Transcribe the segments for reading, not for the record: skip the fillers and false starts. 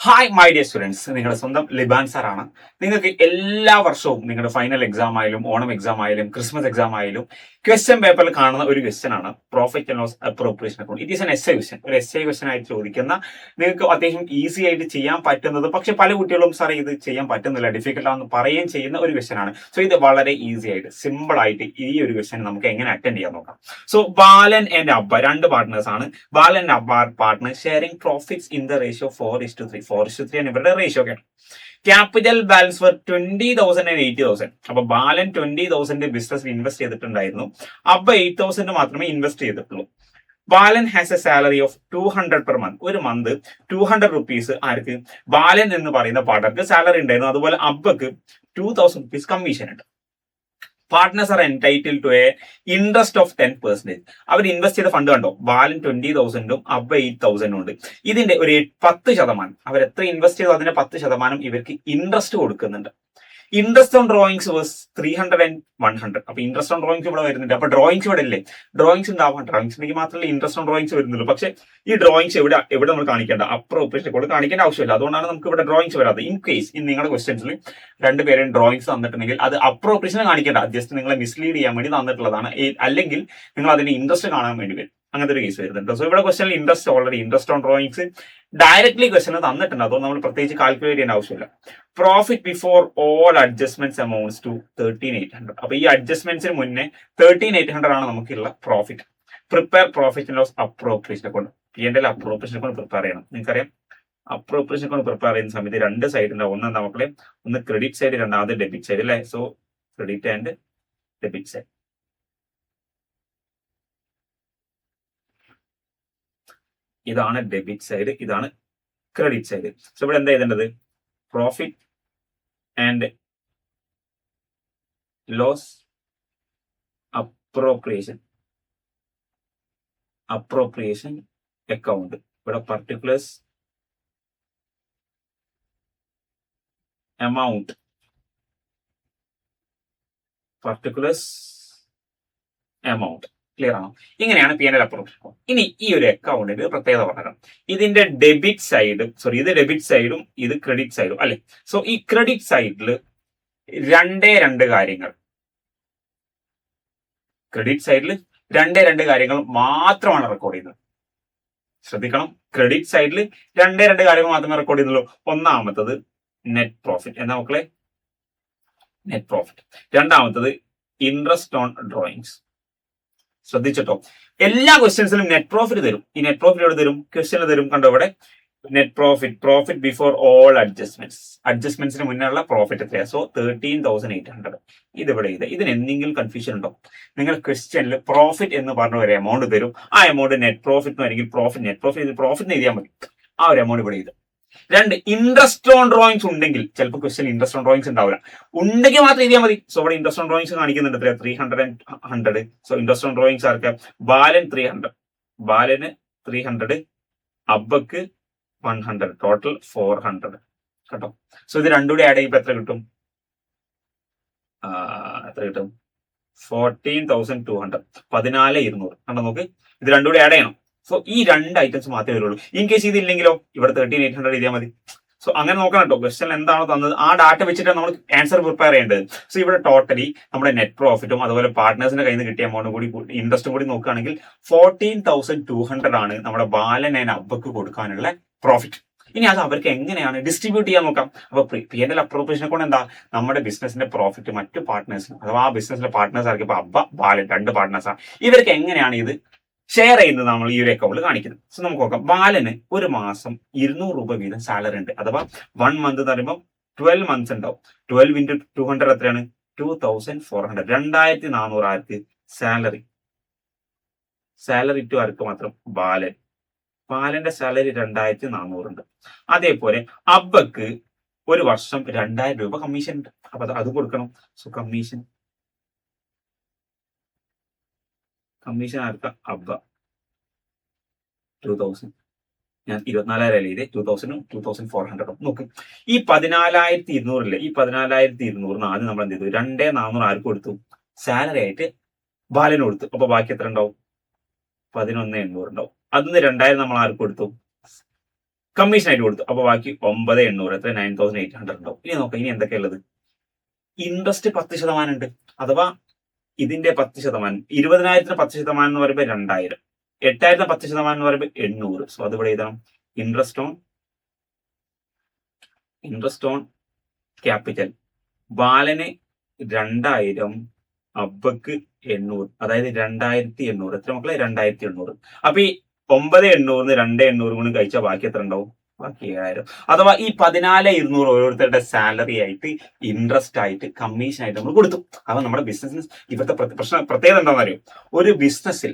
Hi my dear students, നിങ്ങളുടെ സ്വന്തം ലിബാൻ സാറാണ്. നിങ്ങൾക്ക് എല്ലാ വർഷവും നിങ്ങളുടെ ഫൈനൽ എക്സാം ആയാലും ഓണം എക്സാം ആയാലും ക്രിസ്മസ് എക്സാം ആയാലും ക്വസ്റ്റ്യൻ പേപ്പറിൽ കാണുന്ന ഒരു ക്വസ്റ്റ്യൻ ആണ് profit and loss appropriation account. It is an S I question. ഒരു എസ് ഐ ക്വസ്റ്റ്യൻ ആയിട്ട് ചോദിക്കുന്ന, നിങ്ങൾക്ക് അത്യാവശ്യം ഈസി ആയിട്ട് ചെയ്യാൻ പറ്റുന്നത്, പക്ഷെ പല കുട്ടികളും സാറേ ഇത് ചെയ്യാൻ പറ്റുന്നില്ല, ഡിഫിക്കൽട്ട് ആണെന്ന് പറയുകയും ചെയ്യുന്ന ഒരു ക്വസ്റ്റ്യൻ ആണ്. സോ ഇത് വളരെ ഈസി ആയിട്ട് സിമ്പിൾ ആയിട്ട് ഈ ഒരു ക്വസ്റ്റ്യൻ നമുക്ക് എങ്ങനെ അറ്റൻഡ് ചെയ്യാൻ നോക്കാം. സോ ബാലൻ ആൻഡ് അബ്ബ രണ്ട് പാർട്ട്നേഴ്സ് ആണ്. Balan and Abba partner sharing profits in the ratio 4:3. 4:3 ആണ് ഇവരുടെ റേഷ്യോ. ഒക്കെ ക്യാപിറ്റൽ ബാലൻസ് ഫോർ 20,000 ആൻഡ് 80,000. അപ്പൊ ബാലൻ 20,000 ബിസിനസ് ഇൻവെസ്റ്റ് ചെയ്തിട്ടുണ്ടായിരുന്നു. അബ്ബ 8,000 മാത്രമേ ഇൻവെസ്റ്റ് ചെയ്തിട്ടുള്ളൂ. Balan has a salary of 200 per month. ഒരു മന്ത് 200 റുപ്പീസ് ആർക്ക്? ബാലൻ എന്ന് പറയുന്ന പാർട്ണർക്ക് സാലറി ഉണ്ടായിരുന്നു. അതുപോലെ അബ്ബക്ക് 2,000 റുപ്പീസ് കമ്മീഷൻ ഉണ്ട്. Partners are entitle to a interest of 10%. അവർ ഇൻവെസ്റ്റ് ചെയ്ത ഫണ്ട് കണ്ടോ, ബാലൻ 20,000ഉം അബ്ബ 8,000 ഉണ്ട്. ഇതിന്റെ ഒരു 10%, അവർ എത്ര ഇൻവെസ്റ്റ് ചെയ്തോ അതിന്റെ 10% ഇവർക്ക് ഇൻട്രസ്റ്റ് കൊടുക്കുന്നുണ്ട്. Interest on drawings was 300 and 100. അപ്പൊ ഇൻട്രസ്റ്റ് ഓൺ ഡ്രോയിങ്സ് ഇവിടെ വരുന്നുണ്ട്. അപ്പൊ ഡ്രോയിങ്സ് ഇവിടെ ഇല്ലേ? ഡ്രോയിങ്സ് ഉണ്ടാവാം. ഡ്രോയിങ്സ് ഉണ്ടെങ്കിൽ മാത്രമല്ല ഇൻട്രസ്റ്റ് ഓൺ ഡ്രോയിങ്സ് വരുന്നുള്ളൂ. പക്ഷെ ഈ ഡ്രോയിങ്സ് എവിടെ നമ്മൾ കാണിക്കേണ്ട, അപ്രോപ്രിയേഷൻ കൊണ്ട് കാണിക്കേണ്ട ആവശ്യമില്ല. അതുകൊണ്ടാണ് നമുക്ക് ഇവിടെ ഡ്രോയിങ്സ് വരാതെ. ഇൻ കേസ് നിങ്ങളുടെ ക്വസ്റ്റ്യൻസിൽ രണ്ടുപേരും ഡ്രോയിങ്സ് തന്നിട്ടുണ്ടെങ്കിൽ അത് അപ്രോപ്രിയേഷൻ കാണിക്കേണ്ട, ജസ്റ്റ് നിങ്ങളെ മിസ്ലീഡ് ചെയ്യാൻ വേണ്ടി തന്നിട്ടുള്ളതാണ്. അല്ലെങ്കിൽ നിങ്ങൾ അതിന്റെ ഇൻട്രസ്റ്റ് കാണാൻ വേണ്ടി വരും. അങ്ങനത്തെ ഒരു കേസ് വരുന്നുണ്ട്. സോ ഇവിടെ ക്വസ്റ്റനിൽ interest on drawings directly question തന്നിട്ടുണ്ട്. അതുകൊണ്ട് നമ്മൾ പ്രത്യേകിച്ച് കാൽക്കുലേറ്റ് ചെയ്യേണ്ട ആവശ്യമില്ല. Profit before all adjustments amounts to 13,800. അപ്പൊ ഈ അഡ്ജസ്റ്റ്മെന്റ്സിന് മുന്നേ 13,800 ആണ് നമുക്കുള്ള profit. Prepare profit and loss appropriation account. P&L appropriation account prepare ചെയ്യണം. നിങ്ങൾക്കറിയാം, അപ്രോപ്രിയേഷൻ അക്കൗണ്ട് പ്രിപ്പയർ ചെയ്യുന്ന സമയത്ത് രണ്ട് സൈഡ് ഉണ്ടാവും. ഒന്ന് നമുക്കുള്ള ഒന്ന് ക്രെഡിറ്റ് സൈഡ്, രണ്ടാമത് ഡെബിറ്റ് സൈഡ് അല്ലേ. So credit and debit side. ഇതാണ് ഡെബിറ്റ് സൈഡ്, ഇതാണ് ക്രെഡിറ്റ് സൈഡ്. സോ ഇവിടെ എന്താ എഴുതേണ്ടത്? Profit and loss appropriation account. ഇവിടെ പർട്ടിക്കുലേഴ്സ് എമൗണ്ട്, ക്ലിയർ ആണോ? ഇങ്ങനെയാണ് P&L അപ്രോപ്രിയേഷൻ. ഇനി ഈ ഒരു അക്കൗണ്ടിന്റെ പ്രത്യേകത പറയാം. ഇതിന്റെ ഡെബിറ്റ് സൈഡും ഇത് ഡെബിറ്റ് സൈഡും ഇത് ക്രെഡിറ്റ് സൈഡും അല്ലെ. സോ ഈ ക്രെഡിറ്റ് സൈഡിൽ രണ്ട് കാര്യങ്ങൾ, ക്രെഡിറ്റ് സൈഡിൽ രണ്ട് കാര്യങ്ങൾ മാത്രമാണ് റെക്കോർഡ് ചെയ്യുന്നത്. ശ്രദ്ധിക്കണം, ക്രെഡിറ്റ് സൈഡിൽ രണ്ട് കാര്യങ്ങൾ മാത്രമേ റെക്കോർഡ് ചെയ്യുന്നുള്ളൂ. ഒന്നാമത്തത് നെറ്റ് പ്രോഫിറ്റ്. എന്താ മക്കളെ? Net profit. രണ്ടാമത്തത് ഇൻട്രസ്റ്റ് ഓൺ ഡ്രോയിങ്സ്. ശ്രദ്ധിച്ചിട്ടോ, എല്ലാ ക്വസ്റ്റ്യൻസിലും നെറ്റ് പ്രോഫിറ്റ് തരും. ഈ നെറ്റ് പ്രോഫിറ്റ് എവിടെ തരും? ക്വസ്റ്റ്യൻ തരും. കണ്ടോ ഇവിടെ നെറ്റ് പ്രോഫിറ്റ് ബിഫോർ ഓൾ അഡ്ജസ്റ്റ്മെന്റ്സിന് മുന്നുള്ള പ്രോഫിറ്റ് എത്രയാ? സോ 13,800. ഇതിവിടെ ഇതിന് എന്തെങ്കിലും കൺഫ്യൂഷൻ ഉണ്ടോ? നിങ്ങൾ ക്വസ്റ്റ്യനിൽ പ്രോഫിറ്റ് എന്ന് പറഞ്ഞ ഒരു എമൗണ്ട് തരും. ആ എമൗണ്ട് നെറ്റ് പ്രോഫിറ്റ് അല്ലെങ്കിൽ പ്രോഫിറ്റ് എഴുതിയാൽ മതി. ആ ഒരു എമൗണ്ട് ഇവിടെ ഇത്. രണ്ട്, ഇൻട്രസ്റ്റ് ഓൺ ഡ്രോയിങ്സ് ഉണ്ടെങ്കിൽ, ചിലപ്പോൾ ക്വസ്റ്റ്യൻ ഇൻട്രസ്റ്റ് ഓൺ ഡ്രോയിങ്സ് ഉണ്ടാവില്ല, ഉണ്ടെങ്കിൽ മാത്രം എഴുതിയാൽ മതി. സോ ഇവിടെ ഇൻട്രസ്റ്റ് ഓൺ ഡ്രോയിങ്സ് കാണിക്കുന്നുണ്ട്. 300 and 100. So interest on drawings ആർക്കാം? ബാലൻ 300, അബ്ബക്ക് 100, ടോട്ടൽ 400 കേട്ടോ. സോ ഇത് രണ്ടും കൂടി ആഡ് ചെയ്യുമ്പോൾ എത്ര കിട്ടും? 14,200, 14,200 കണ്ടോ. നോക്ക്, ഇത് രണ്ടും കൂടി ആഡ് ചെയ്യണം. സോ ഈ രണ്ട് ഐറ്റംസ് മാത്രമേ വരുള്ളൂ. ഇൻ കേസ് ഇതില്ലെങ്കിലോ ഇവിടെ 13,800 എഴുതിയാൽ മതി. സോ അങ്ങനെ നോക്കണം കേട്ടോ. ക്വസ്റ്റൻ എന്താണോ തന്നത് ആ ഡാറ്റ വെച്ചിട്ടാണ് നമ്മൾ ആൻസർ പ്രിപ്പയർ ചെയ്യേണ്ടത്. സോ ഇവിടെ ടോട്ടലി നമ്മുടെ നെറ്റ് പ്രോഫിറ്റും അതുപോലെ പാർട്ട്നേഴ്സിന്റെ കയ്യിൽ നിന്ന് കിട്ടിയ എമൗണ്ടും കൂടി ഇൻട്രസ്റ്റും കൂടി നോക്കുകയാണെങ്കിൽ 14,200 ആണ് നമ്മുടെ ബാലൻ ആൻഡ് അബ്ബക്ക് കൊടുക്കാനുള്ള പ്രോഫിറ്റ്. ഇനി അത് അവർക്ക് എങ്ങനെയാണ് ഡിസ്ട്രിബ്യൂട്ട് ചെയ്യാൻ നോക്കാം. അപ്പൊ P&L അപ്രോപ്രിയേഷൻ കൊണ്ട് എന്താ, നമ്മുടെ ബിസിനസിന്റെ പ്രോഫിറ്റ് മറ്റു പാർട്ട്നേഴ്സിന്, അഥവാ ആ ബിസിനസിലെ പാർട്ട്നേഴ്സ് ആർക്ക്, ഇപ്പൊ അബ്ബ ബാലൻ രണ്ട് പാർട്ട്നേഴ്സാണ്, ഇവർക്ക് എങ്ങനെയാണ് ഇത് ഷെയർ ചെയ്യുന്നത് നമ്മൾ ഈ ഒരു അക്കൗണ്ടിൽ കാണിക്കുന്നത്. സോ നമുക്ക് നോക്കാം. ബാലന് ഒരു മാസം 200 രൂപ വീതം സാലറി ഉണ്ട്. അഥവാ 1 മന്ത് എന്ന് പറയുമ്പോൾ 12 മന്ത്സ് ഉണ്ടാവും. 12 into 200 എത്രയാണ്? 2,400. 2,400 ആർക്ക് സാലറി ടു ആർക്ക് മാത്രം? ബാലന്റെ സാലറി 2,400 ഉണ്ട്. അതേപോലെ അബ്ബക്ക് ഒരു വർഷം 2,000 രൂപ കമ്മീഷൻ ഉണ്ട്. അപ്പൊ അത് കൊടുക്കണം. സോ കമ്മീഷൻ ആർക്ക? അബ്ബ 2,000. ഞാൻ 24,000 2,000ഉം 2,400ഉം. നോക്ക്, ഈ 14,200 ഈ 14,200 ആദ്യം നമ്മൾ എന്ത് ചെയ്തു? 2,400 ആർക്ക് കൊടുത്തു? സാലറി ആയിട്ട് ബാലന് കൊടുത്തു. അപ്പൊ ബാക്കി എത്ര ഉണ്ടാവും? 11,800 ഉണ്ടാവും. അതിന് 2,000 നമ്മൾ ആർക്ക് കൊടുത്തു? കമ്മീഷൻ ആയിട്ട് കൊടുത്തു. അപ്പൊ ബാക്കി 9,800 എത്ര 9,800 ഉണ്ടാവും. ഇനി നോക്കാം ഇനി എന്തൊക്കെയാ ഉള്ളത്. ഇൻട്രസ്റ്റ് 10% ഉണ്ട്. അഥവാ ഇതിന്റെ 10%, 20,000 10% എന്ന് പറയുമ്പോൾ 2,000, 8,000 10% എന്ന് പറയുമ്പോൾ 800. സോ അത് ഇവിടെ എഴുതണം. ഇൻട്രസ്റ്റ് ഓൺ ക്യാപിറ്റൽ ബാലന് 2,000, അബ്ബക്ക് 800, അതായത് 2,800. എത്ര മക്കളെ 2,800. അപ്പൊ ഈ 9,800 2,800 കൊണ്ട് കഴിച്ചാൽ ബാക്കി എത്ര ഉണ്ടാവും? ബാക്കി 7,000. അഥവാ ഈ 14,200 ഓരോരുത്തരുടെ സാലറി ആയിട്ട്, ഇൻട്രസ്റ്റ് ആയിട്ട്, കമ്മീഷൻ ആയിട്ട് നമ്മൾ കൊടുത്തു. അപ്പൊ നമ്മുടെ ബിസിനസിന് ഇവിടുത്തെ പ്രത്യേകത എന്താണെന്ന് അറിയോ? ഒരു ബിസിനസ്സിൽ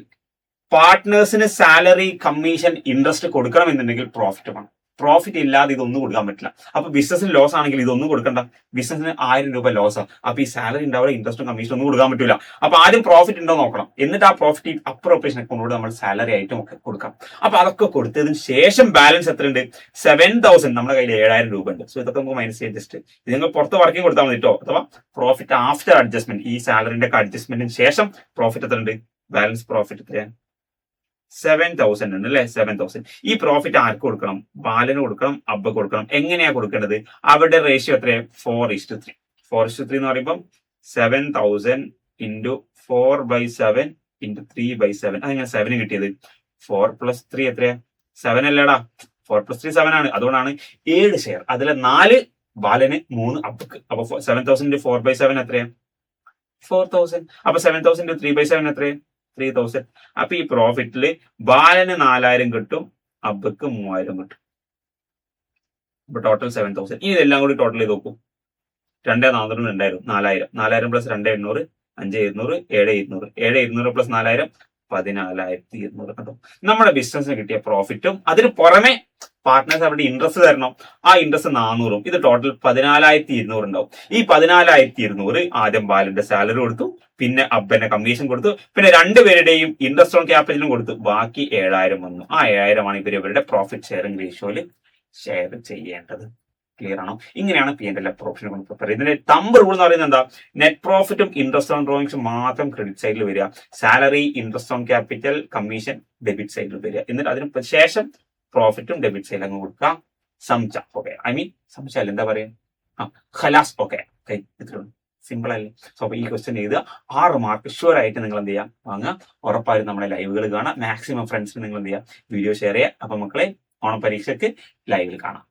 പാർട്ട്നേഴ്സിന് സാലറി, കമ്മീഷൻ, ഇൻട്രസ്റ്റ് കൊടുക്കണമെന്നുണ്ടെങ്കിൽ പ്രോഫിറ്റ് വേണം. പ്രോഫിറ്റ് ഇല്ലാതെ ഇതൊന്നും കൊടുക്കാൻ പറ്റില്ല. അപ്പൊ ബിസിനസിന് ലോസ് ആണെങ്കിൽ ഇതൊന്നും കൊടുക്കണ്ട. ബിസിനസിന് 1,000 രൂപ ലോസാണ്. അപ്പൊ ഈ സാലറി ഉണ്ടാവില്ല, ഇൻട്രസ്റ്റും കമ്മീഷനും ഒന്നും കൊടുക്കാൻ പറ്റില്ല. അപ്പൊ ആദ്യം പ്രോഫിറ്റ് ഉണ്ടോ നോക്കണം. എന്നിട്ട് ആ പ്രോഫിറ്റ് അപ്രോപ്രിയേഷൻ അക്കൗണ്ടിലൂടെ നമ്മൾ സാലറി ആയിട്ടും ഒക്കെ കൊടുക്കാം. അപ്പൊ അതൊക്കെ കൊടുത്തതിന് ശേഷം ബാലൻസ് എത്രയുണ്ട്? 7,000. നമ്മുടെ കയ്യിൽ 7,000 രൂപ ഉണ്ട്. സോ ഇതൊക്കെ നമുക്ക് മൈനസ് ചെയ്യാൻ ജസ്റ്റ് ഇത് നിങ്ങൾ പുറത്ത് വർക്കിംഗ് കൊടുത്താൽ മതി കേട്ടോ. അഥവാ പ്രോഫിറ്റ് ആഫ്റ്റർ അഡ്ജസ്റ്റ്മെന്റ്, ഈ സാലറിന്റെ ഒക്കെ അഡ്ജസ്റ്റ്മെന്റിന് ശേഷം പ്രോഫിറ്റ് എത്ര ഉണ്ട്? ബാലൻസ് പ്രോഫിറ്റ് എത്രയാണ്? 7,000 ഉണ്ട് അല്ലെ? 7,000. ഈ പ്രോഫിറ്റ് ആർക്ക് കൊടുക്കണം? ബാലന് കൊടുക്കണം, അബ്ബ കൊടുക്കണം. എങ്ങനെയാ കൊടുക്കേണ്ടത്? അവരുടെ റേഷ്യോ എത്രയാണ്? 4:3. 4:3 എന്ന് പറയുമ്പോൾ 7,000 ഇൻറ്റു 4/7 ഇൻറ്റു 3/7. അതെങ്ങനെ 7 കിട്ടിയത്? 4 + 3 എത്രയാ? 7 അല്ലേടാ? 4 + 3 7 ആണ്. അതുകൊണ്ടാണ് 7 ഷെയർ. അതിലെ 4 ബാലന്, 3 അബ്ബക്ക്. അപ്പൊ 7,000 ഇൻറ്റു 4/7 എത്രയാ? 4,000. അപ്പൊ 7,000 ഇൻറ്റു 3/7 എത്രയാ? 3,000. അപ്പൊ ഈ പ്രോഫിറ്റില് ബാലന് 4,000 കിട്ടും, അബ്ബക്ക് 3,000 കിട്ടും. അപ്പൊ ടോട്ടൽ 7,000. ഇനി ഇതെല്ലാം കൂടി ടോട്ടൽ ചെയ്ത് നോക്കും. 2,400 ഉണ്ടായിരുന്നു. 4,000. 4,000 + 2,800 5,200 7,200. 7,200 + 4,000 14,200. കേട്ടോ. നമ്മുടെ ബിസിനസിന് കിട്ടിയ പ്രോഫിറ്റും അതിന് പുറമെ പാർട്ട്നേഴ്സ് അവരുടെ ഇൻട്രസ്റ്റ് തരണം. ആ ഇൻട്രസ്റ്റ് 400. ഇത് ടോട്ടൽ 14,200 ഉണ്ടാവും. ഈ 14,200 ആദ്യം ബാലന്റെ സാലറി കൊടുത്തു, പിന്നെ അബ്ബന്റെ കമ്മീഷൻ കൊടുത്തു, പിന്നെ രണ്ടുപേരുടെയും ഇൻട്രസ്റ്റ് ഓൺ ക്യാപിറ്റലും കൊടുത്തു. ബാക്കി 7,000 വന്നു. ആ 7,000 ആണ് ഇവരുടെ പ്രോഫിറ്റ് ഷെയറിംഗ് റേഷ്യോയിൽ ഷെയർ ചെയ്യേണ്ടത്. ക്ലിയർ ആണോ? ഇങ്ങനെയാണ് P&L പ്രോഫിറ്റിനെ കൊണ്ട് പ്രിപ്പയർ ചെയ്യുന്നത്. ഇതിന്റെ തമ്പ് റൂൾ എന്ന് പറയുന്നത് എന്താ? നെറ്റ് പ്രോഫിറ്റും ഇൻട്രസ്റ്റ് ഓൺ ഡ്രോയിങ്സും മാത്രം ക്രെഡിറ്റ് സൈഡിൽ വരിക. Salary, interest on capital, commission debit സൈഡിൽ വരിക. എന്നിട്ട് അതിന് ശേഷം പ്രോഫിറ്റും ഡെബിറ്റ് സൈഡിൽ അങ്ങ് കൊടുക്കുക. സംച ഓക്കെ, സംശയം എന്താ പറയാ? ഖലാസ് ഓക്കെ. ഇത്രയുള്ളൂ. സിമ്പിൾ അല്ലേ? സോ അപ്പൊ ഈ ക്വസ്റ്റ്യൻ ചെയ്ത് 6 മാർക്ക് ഷുവർ ആയിട്ട് നിങ്ങൾ എന്ത് ചെയ്യാം? വാങ്ങുക. ഉറപ്പായും നമ്മുടെ ലൈവുകൾ കാണാം. മാക്സിമം ഫ്രണ്ട്സിന് നിങ്ങൾ എന്ത് ചെയ്യുക? വീഡിയോ ഷെയർ ചെയ്യുക. അപ്പൊ മക്കളെ ഓണ പരീക്ഷയ്ക്ക് ലൈവിൽ കാണാം.